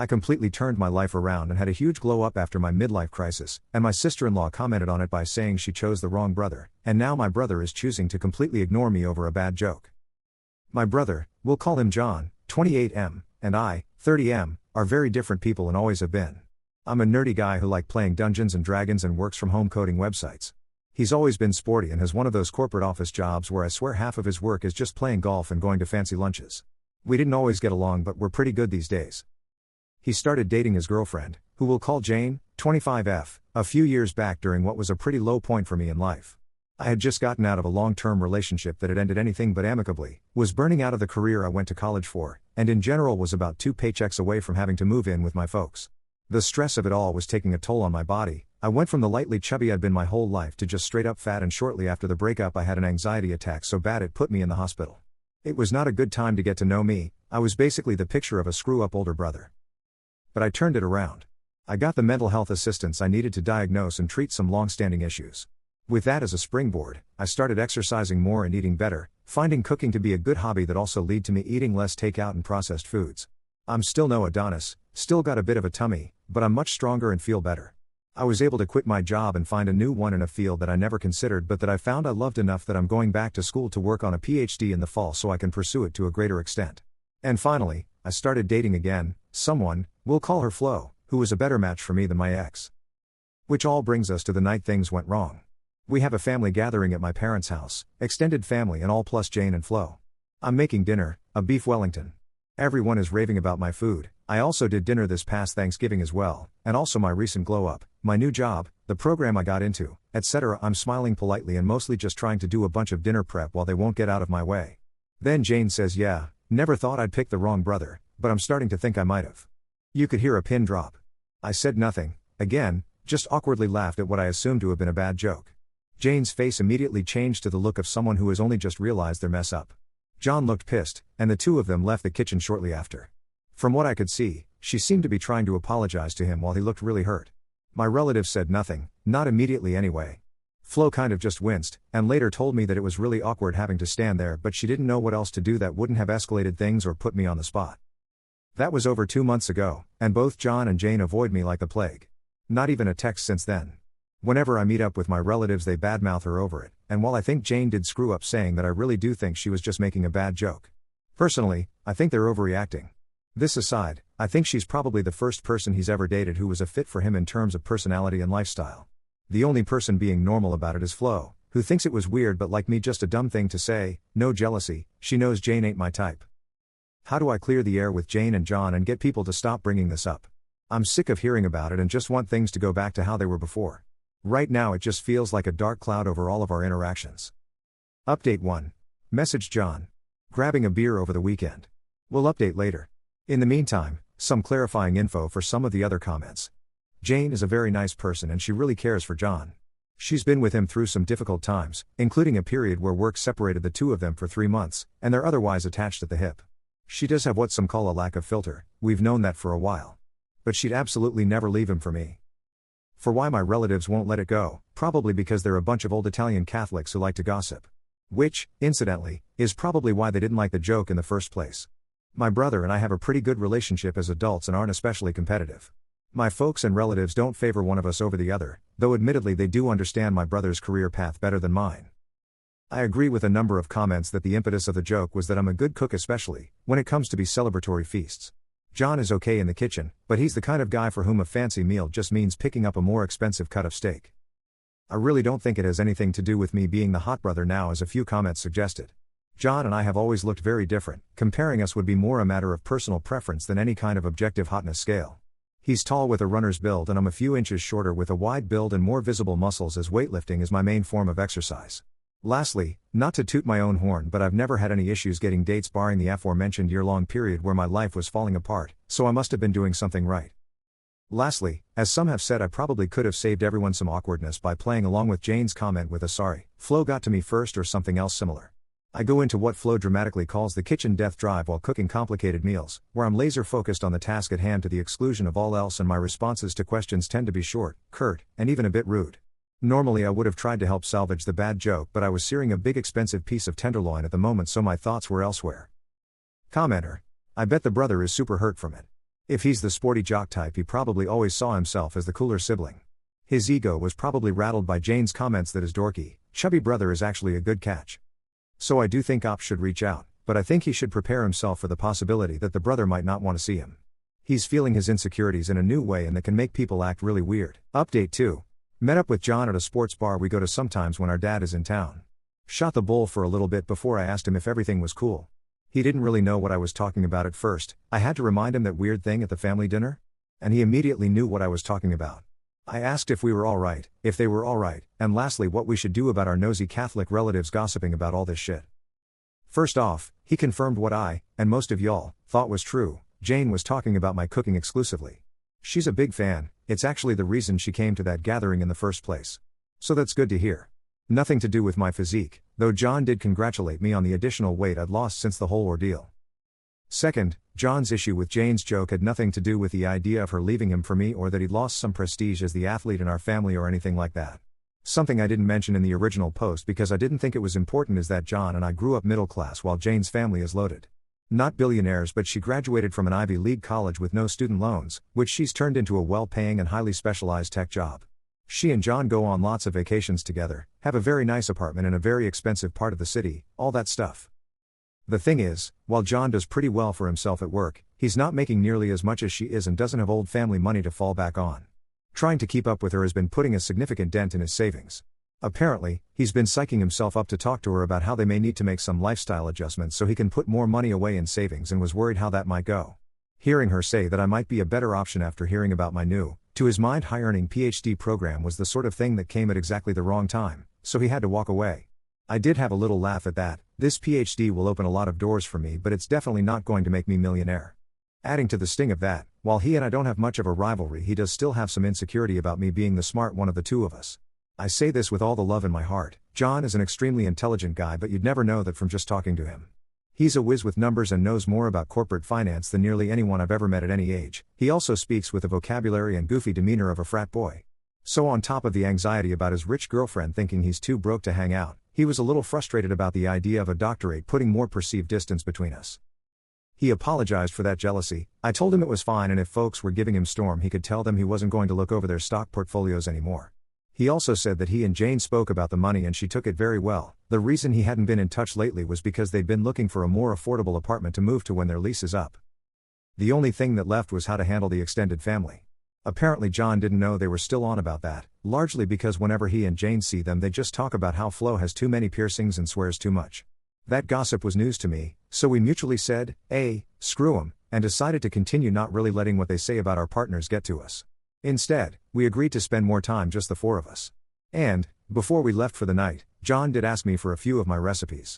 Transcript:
I completely turned my life around and had a huge glow up after my midlife crisis, and my sister-in-law commented on it by saying she chose the wrong brother, and now my brother is choosing to completely ignore me over a bad joke. My brother, we'll call him John, 28M, and I, 30M, are very different people and always have been. I'm a nerdy guy who like playing Dungeons and Dragons and works from home coding websites. He's always been sporty and has one of those corporate office jobs where I swear half of his work is just playing golf and going to fancy lunches. We didn't always get along, but we're pretty good these days. He started dating his girlfriend, who we'll call Jane, 25F, a few years back during what was a pretty low point for me in life. I had just gotten out of a long-term relationship that had ended anything but amicably, was burning out of the career I went to college for, and in general was about 2 paychecks away from having to move in with my folks. The stress of it all was taking a toll on my body. I went from the lightly chubby I'd been my whole life to just straight up fat, and shortly after the breakup I had an anxiety attack so bad it put me in the hospital. It was not a good time to get to know me. I was basically the picture of a screw-up older brother. But I turned it around. I got the mental health assistance I needed to diagnose and treat some long-standing issues. With that as a springboard, I started exercising more and eating better, finding cooking to be a good hobby that also led to me eating less takeout and processed foods. I'm still no Adonis, still got a bit of a tummy, but I'm much stronger and feel better. I was able to quit my job and find a new one in a field that I never considered but that I found I loved enough that I'm going back to school to work on a PhD in the fall so I can pursue it to a greater extent. And finally, I started dating again, someone, we'll call her Flo, who was a better match for me than my ex. Which all brings us to the night things went wrong. We have a family gathering at my parents' house, extended family and all plus Jane and Flo. I'm making dinner, a beef Wellington. Everyone is raving about my food. I also did dinner this past Thanksgiving as well, and also my recent glow up, my new job, the program I got into, etc. I'm smiling politely and mostly just trying to do a bunch of dinner prep while they won't get out of my way. Then Jane says, "Yeah, never thought I'd pick the wrong brother, but I'm starting to think I might have." You could hear a pin drop. I said nothing, again, just awkwardly laughed at what I assumed to have been a bad joke. Jane's face immediately changed to the look of someone who has only just realized their mess up. John looked pissed, and the two of them left the kitchen shortly after. From what I could see, she seemed to be trying to apologize to him while he looked really hurt. My relatives said nothing, not immediately anyway. Flo kind of just winced, and later told me that it was really awkward having to stand there, but she didn't know what else to do that wouldn't have escalated things or put me on the spot. That was over 2 months ago, and both John and Jane avoid me like the plague. Not even a text since then. Whenever I meet up with my relatives they badmouth her over it, and while I think Jane did screw up saying that, I really do think she was just making a bad joke. Personally, I think they're overreacting. This aside, I think she's probably the first person he's ever dated who was a fit for him in terms of personality and lifestyle. The only person being normal about it is Flo, who thinks it was weird but like me just a dumb thing to say. No jealousy, she knows Jane ain't my type. How do I clear the air with Jane and John and get people to stop bringing this up? I'm sick of hearing about it and just want things to go back to how they were before. Right now it just feels like a dark cloud over all of our interactions. Update 1. Message John. Grabbing a beer over the weekend. We'll update later. In the meantime, some clarifying info for some of the other comments. Jane is a very nice person and she really cares for John. She's been with him through some difficult times, including a period where work separated the two of them for 3 months, and they're otherwise attached at the hip. She does have what some call a lack of filter, we've known that for a while. But she'd absolutely never leave him for me. For why my relatives won't let it go, probably because they're a bunch of old Italian Catholics who like to gossip. Which, incidentally, is probably why they didn't like the joke in the first place. My brother and I have a pretty good relationship as adults and aren't especially competitive. My folks and relatives don't favor one of us over the other, though admittedly they do understand my brother's career path better than mine. I agree with a number of comments that the impetus of the joke was that I'm a good cook, especially when it comes to be celebratory feasts. John is okay in the kitchen, but he's the kind of guy for whom a fancy meal just means picking up a more expensive cut of steak. I really don't think it has anything to do with me being the hot brother now, as a few comments suggested. John and I have always looked very different. Comparing us would be more a matter of personal preference than any kind of objective hotness scale. He's tall with a runner's build and I'm a few inches shorter with a wide build and more visible muscles, as weightlifting is my main form of exercise. Lastly, not to toot my own horn, but I've never had any issues getting dates barring the aforementioned year-long period where my life was falling apart, so I must have been doing something right. Lastly, as some have said, I probably could have saved everyone some awkwardness by playing along with Jane's comment with a "sorry, Flo got to me first" or something else similar. I go into what Flo dramatically calls the kitchen death drive while cooking complicated meals, where I'm laser focused on the task at hand to the exclusion of all else, and my responses to questions tend to be short, curt, and even a bit rude. Normally I would have tried to help salvage the bad joke, but I was searing a big expensive piece of tenderloin at the moment, so my thoughts were elsewhere. Commenter. I bet the brother is super hurt from it. If he's the sporty jock type, he probably always saw himself as the cooler sibling. His ego was probably rattled by Jane's comments that his dorky, chubby brother is actually a good catch. So I do think Ops should reach out, but I think he should prepare himself for the possibility that the brother might not want to see him. He's feeling his insecurities in a new way and that can make people act really weird. Update 2. Met up with John at a sports bar we go to sometimes when our dad is in town. Shot the bull for a little bit before I asked him if everything was cool. He didn't really know what I was talking about at first. I had to remind him that weird thing at the family dinner. And he immediately knew what I was talking about. I asked if we were alright, if they were alright, and lastly what we should do about our nosy Catholic relatives gossiping about all this shit. First off, he confirmed what I, and most of y'all, thought was true. Jane was talking about my cooking exclusively. She's a big fan, it's actually the reason she came to that gathering in the first place. So that's good to hear. Nothing to do with my physique, though John did congratulate me on the additional weight I'd lost since the whole ordeal. Second, John's issue with Jane's joke had nothing to do with the idea of her leaving him for me or that he'd lost some prestige as the athlete in our family or anything like that. Something I didn't mention in the original post because I didn't think it was important is that John and I grew up middle class while Jane's family is loaded. Not billionaires, but she graduated from an Ivy League college with no student loans, which she's turned into a well-paying and highly specialized tech job. She and John go on lots of vacations together, have a very nice apartment in a very expensive part of the city, all that stuff. The thing is, while John does pretty well for himself at work, he's not making nearly as much as she is and doesn't have old family money to fall back on. Trying to keep up with her has been putting a significant dent in his savings. Apparently, he's been psyching himself up to talk to her about how they may need to make some lifestyle adjustments so he can put more money away in savings and was worried how that might go. Hearing her say that I might be a better option after hearing about my new, to his mind, high-earning PhD program was the sort of thing that came at exactly the wrong time, so he had to walk away. I did have a little laugh at that. This PhD will open a lot of doors for me, but it's definitely not going to make me millionaire. Adding to the sting of that, while he and I don't have much of a rivalry, he does still have some insecurity about me being the smart one of the two of us. I say this with all the love in my heart. John is an extremely intelligent guy, but you'd never know that from just talking to him. He's a whiz with numbers and knows more about corporate finance than nearly anyone I've ever met at any age. He also speaks with the vocabulary and goofy demeanor of a frat boy. So on top of the anxiety about his rich girlfriend thinking he's too broke to hang out, he was a little frustrated about the idea of a doctorate putting more perceived distance between us. He apologized for that jealousy. I told him it was fine, and if folks were giving him storm he could tell them he wasn't going to look over their stock portfolios anymore. He also said that he and Jane spoke about the money and she took it very well. The reason he hadn't been in touch lately was because they'd been looking for a more affordable apartment to move to when their lease is up. The only thing that left was how to handle the extended family. Apparently John didn't know they were still on about that, largely because whenever he and Jane see them they just talk about how Flo has too many piercings and swears too much. That gossip was news to me, so we mutually said, screw 'em, and decided to continue not really letting what they say about our partners get to us. Instead, we agreed to spend more time just the four of us. And, before we left for the night, John did ask me for a few of my recipes.